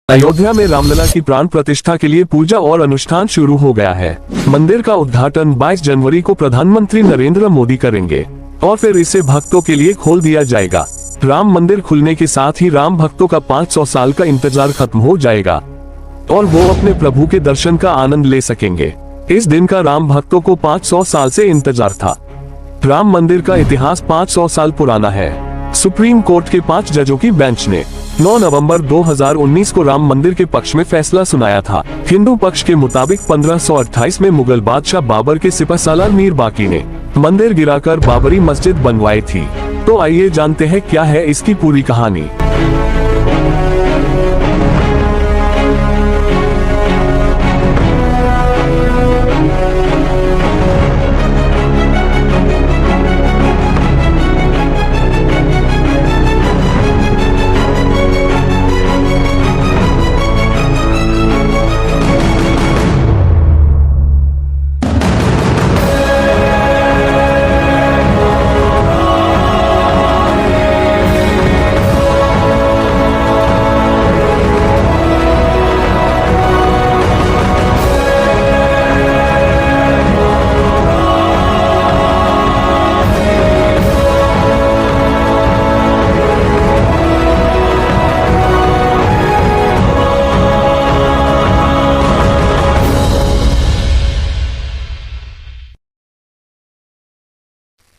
अयोध्या में रामलला की प्राण प्रतिष्ठा के लिए पूजा और अनुष्ठान शुरू हो गया है। मंदिर का उद्घाटन 22 जनवरी को प्रधानमंत्री नरेंद्र मोदी करेंगे और फिर इसे भक्तों के लिए खोल दिया जाएगा। राम मंदिर खुलने के साथ ही राम भक्तों का 500 साल का इंतजार खत्म हो जाएगा और वो अपने प्रभु के दर्शन का आनंद ले सकेंगे। इस दिन का राम भक्तों को 500 साल से इंतजार था। राम मंदिर का इतिहास 500 साल पुराना है। सुप्रीम कोर्ट के 5 जजों की बेंच ने 9 नवंबर 2019 को राम मंदिर के पक्ष में फैसला सुनाया था। हिंदू पक्ष के मुताबिक 1528 में मुगल बादशाह बाबर के सिपहसालार मीर बाकी ने मंदिर गिराकर बाबरी मस्जिद बनवाई थी। तो आइए जानते हैं क्या है इसकी पूरी कहानी।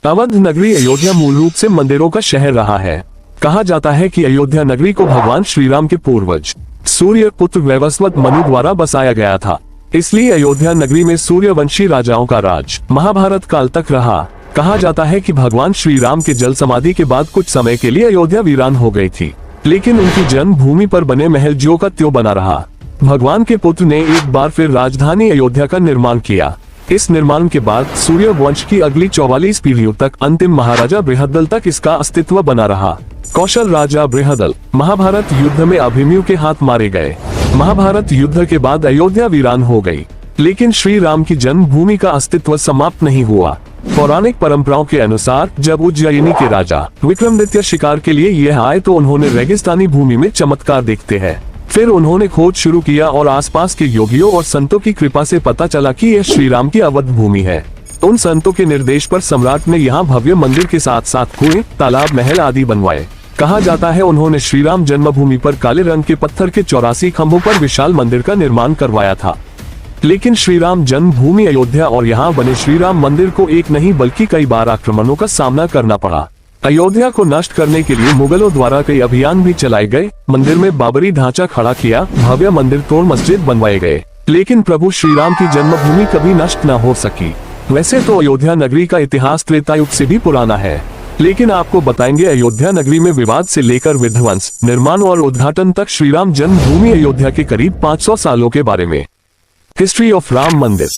अवध नगरी अयोध्या मूल रूप से मंदिरों का शहर रहा है। कहा जाता है कि अयोध्या नगरी को भगवान श्री राम के पूर्वज सूर्य पुत्र वैवस्वत मनु द्वारा बसाया गया था। इसलिए अयोध्या नगरी में सूर्यवंशी राजाओं का राज महाभारत काल तक रहा। कहा जाता है कि भगवान श्री राम के जल समाधि के बाद कुछ समय के लिए अयोध्या वीरान हो गई थी, लेकिन उनकी जन्मभूमि पर बने महल ज्यों का त्यों बना रहा। भगवान के पुत्र ने एक बार फिर राजधानी अयोध्या का निर्माण किया। इस निर्माण के बाद सूर्य वंश की अगली 44 पीढ़ियों तक अंतिम महाराजा बृहदल तक इसका अस्तित्व बना रहा। कौशल राजा बृहदल महाभारत युद्ध में अभिमन्यु के हाथ मारे गए। महाभारत युद्ध के बाद अयोध्या वीरान हो गई, लेकिन श्री राम की जन्मभूमि का अस्तित्व समाप्त नहीं हुआ। पौराणिक परंपराओं के अनुसार जब उज्जयिनी के राजा विक्रमादित्य शिकार के लिए यह आए तो उन्होंने रेगिस्तानी भूमि में चमत्कार देखते हैं। फिर उन्होंने खोज शुरू किया और आसपास के योगियों और संतों की कृपा से पता चला कि यह श्री राम की अवध भूमि है। उन संतों के निर्देश पर सम्राट ने यहाँ भव्य मंदिर के साथ साथ कुएं, तालाब, महल आदि बनवाए। कहा जाता है उन्होंने श्री राम जन्मभूमि पर काले रंग के पत्थर के 84 खंभों पर विशाल मंदिर का निर्माण करवाया था। लेकिन श्री राम जन्मभूमि अयोध्या और यहाँ बने श्री राम मंदिर को एक नहीं बल्कि कई बार आक्रमणों का सामना करना पड़ा। अयोध्या को नष्ट करने के लिए मुगलों द्वारा कई अभियान भी चलाए गए। मंदिर में बाबरी ढांचा खड़ा किया, भव्य मंदिर तोड़ मस्जिद बनवाए गए, लेकिन प्रभु श्री राम की जन्मभूमि कभी नष्ट न हो सकी। वैसे तो अयोध्या नगरी का इतिहास त्रेता युग से भी पुराना है, लेकिन आपको बताएंगे अयोध्या नगरी में विवाद से लेकर विध्वंस, निर्माण और उद्घाटन तक श्री राम जन्मभूमि अयोध्या के करीब 500 सालों के बारे में। हिस्ट्री ऑफ राम मंदिर।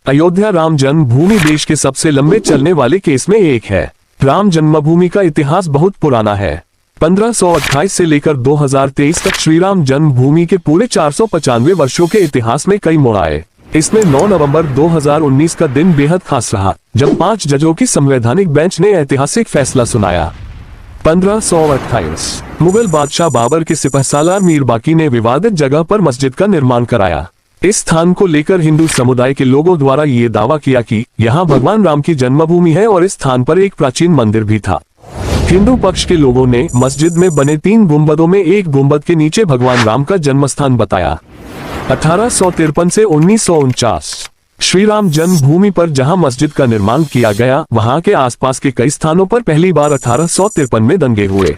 अयोध्या राम जन्मभूमि देश के सबसे लंबे चलने वाले केस में एक है। राम जन्मभूमि का इतिहास बहुत पुराना है। 1528 से लेकर 2023 तक श्री राम जन्मभूमि के पूरे 495 वर्षों के इतिहास में कई मोड़ आए। इसमें 9 नवंबर 2019 का दिन बेहद खास रहा, जब 5 जजों की संवैधानिक बेंच ने ऐतिहासिक फैसला सुनाया। 1528 मुगल बादशाह बाबर के सिपहसालार मीर बाकी ने विवादित जगह पर मस्जिद का निर्माण कराया। इस स्थान को लेकर हिंदू समुदाय के लोगों द्वारा ये दावा किया कि यहाँ भगवान राम की जन्मभूमि है और इस स्थान पर एक प्राचीन मंदिर भी था। हिंदू पक्ष के लोगों ने मस्जिद में बने 3 गुंबदों में एक गुंबद के नीचे भगवान राम का जन्मस्थान बताया। 1853 से 1949 श्री राम जन्मभूमि पर जहां मस्जिद का निर्माण किया गया, वहां के आसपास के कई स्थानों पर पहली बार 1853 में दंगे हुए।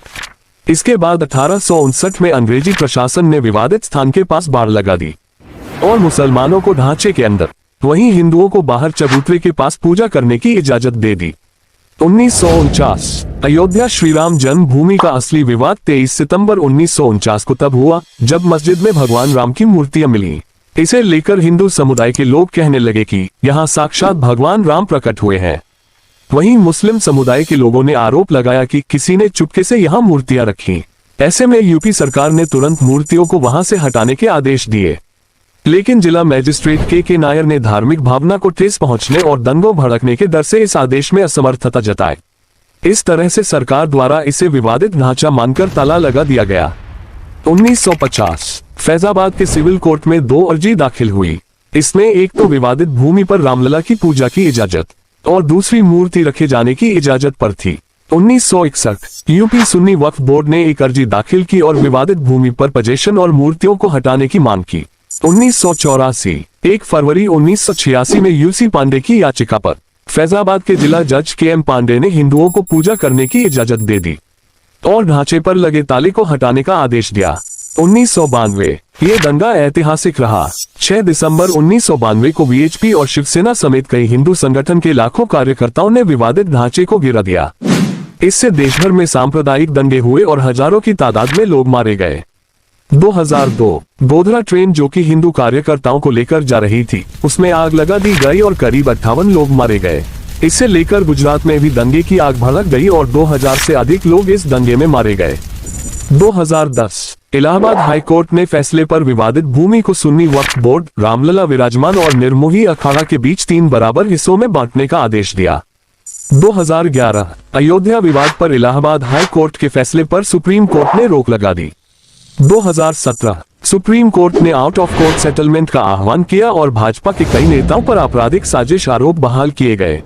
इसके बाद 1859 में अंग्रेजी प्रशासन ने विवादित स्थान के पास बाड़ लगा दी और मुसलमानों को ढांचे के अंदर, वहीं हिंदुओं को बाहर चबूतरे के पास पूजा करने की इजाजत दे दी। 1949 अयोध्या श्री राम जन्मभूमि का असली विवाद 23 सितंबर 1949 को तब हुआ जब मस्जिद में भगवान राम की मूर्तियां मिली। इसे लेकर हिंदू समुदाय के लोग कहने लगे कि यहाँ साक्षात भगवान राम प्रकट हुए हैं। वहीं मुस्लिम समुदाय के लोगों ने आरोप लगाया कि किसी ने चुपके से यहाँ मूर्तियां रखी। ऐसे में यूपी सरकार ने तुरंत मूर्तियों को वहां से हटाने के आदेश दिए, लेकिन जिला मजिस्ट्रेट के नायर ने धार्मिक भावना को ठेस पहुंचने और दंगों भड़कने के डर से इस आदेश में असमर्थता जताई। इस तरह से सरकार द्वारा इसे विवादित ढांचा मानकर ताला लगा दिया गया। 1950 फैजाबाद के सिविल कोर्ट में 2 अर्जी दाखिल हुई। इसमें एक तो विवादित भूमि पर रामलला की पूजा की इजाजत और दूसरी मूर्ति रखे जाने की इजाजत पर थी। 1961 यूपी सुन्नी वक्फ बोर्ड ने एक अर्जी दाखिल की और विवादित भूमि पर पोजीशन और मूर्तियों को हटाने की मांग की। 1984 1 फरवरी 1986 में यूसी पांडे की याचिका पर फैजाबाद के जिला जज KM पांडे ने हिंदुओं को पूजा करने की इजाजत दे दी और ढांचे पर लगे ताले को हटाने का आदेश दिया। 1992 ये दंगा ऐतिहासिक रहा। 6 दिसंबर 1992 को VHP और शिवसेना समेत कई हिंदू संगठन के लाखों कार्यकर्ताओं ने विवादित ढांचे को गिरा दिया। इससे देश भर में सांप्रदायिक दंगे हुए और हजारों की तादाद में लोग मारे गए। 2002 गोधरा ट्रेन जो कि हिंदू कार्यकर्ताओं को लेकर जा रही थी, उसमें आग लगा दी गई और करीब 58 लोग मारे गए। इससे लेकर गुजरात में भी दंगे की आग भड़क गई और 2000 से अधिक लोग इस दंगे में मारे गए। 2010 इलाहाबाद हाई कोर्ट ने फैसले पर विवादित भूमि को सुन्नी वक्फ बोर्ड, रामलला विराजमान और निर्मोही अखाड़ा के बीच 3 बराबर हिस्सों में बांटने का आदेश दिया। 2011 अयोध्या विवाद पर इलाहाबाद हाई कोर्ट के फैसले पर सुप्रीम कोर्ट ने रोक लगा दी। 2017 सुप्रीम कोर्ट ने आउट ऑफ कोर्ट सेटलमेंट का आह्वान किया और भाजपा के कई नेताओं पर आपराधिक साजिश आरोप बहाल किए गए।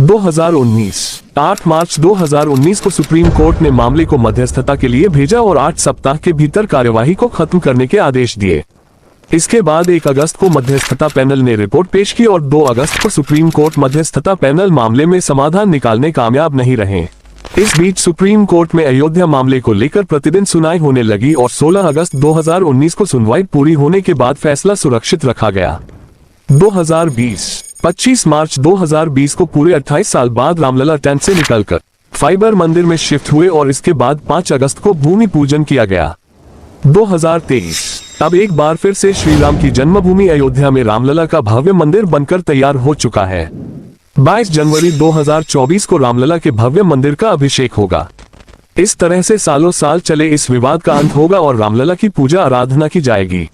2019 8 मार्च 2019 को सुप्रीम कोर्ट ने मामले को मध्यस्थता के लिए भेजा और 8 सप्ताह के भीतर कार्यवाही को खत्म करने के आदेश दिए। इसके बाद 1 अगस्त को मध्यस्थता पैनल ने रिपोर्ट पेश की और 2 अगस्त को सुप्रीम कोर्ट मध्यस्थता पैनल मामले में समाधान निकालने कामयाब नहीं रहे। इस बीच सुप्रीम कोर्ट में अयोध्या मामले को लेकर प्रतिदिन सुनवाई होने लगी और 16 अगस्त 2019 को सुनवाई पूरी होने के बाद फैसला सुरक्षित रखा गया। 2020 25 मार्च 2020 को पूरे 28 साल बाद रामलला टेंट से निकलकर फाइबर मंदिर में शिफ्ट हुए और इसके बाद 5 अगस्त को भूमि पूजन किया गया। 2023 अब एक बार फिर से श्री राम की जन्मभूमि अयोध्या में रामलला का भव्य मंदिर बनकर तैयार हो चुका है। 22 जनवरी 2024 को रामलला के भव्य मंदिर का अभिषेक होगा। इस तरह से सालों साल चले इस विवाद का अंत होगा और रामलला की पूजा आराधना की जाएगी।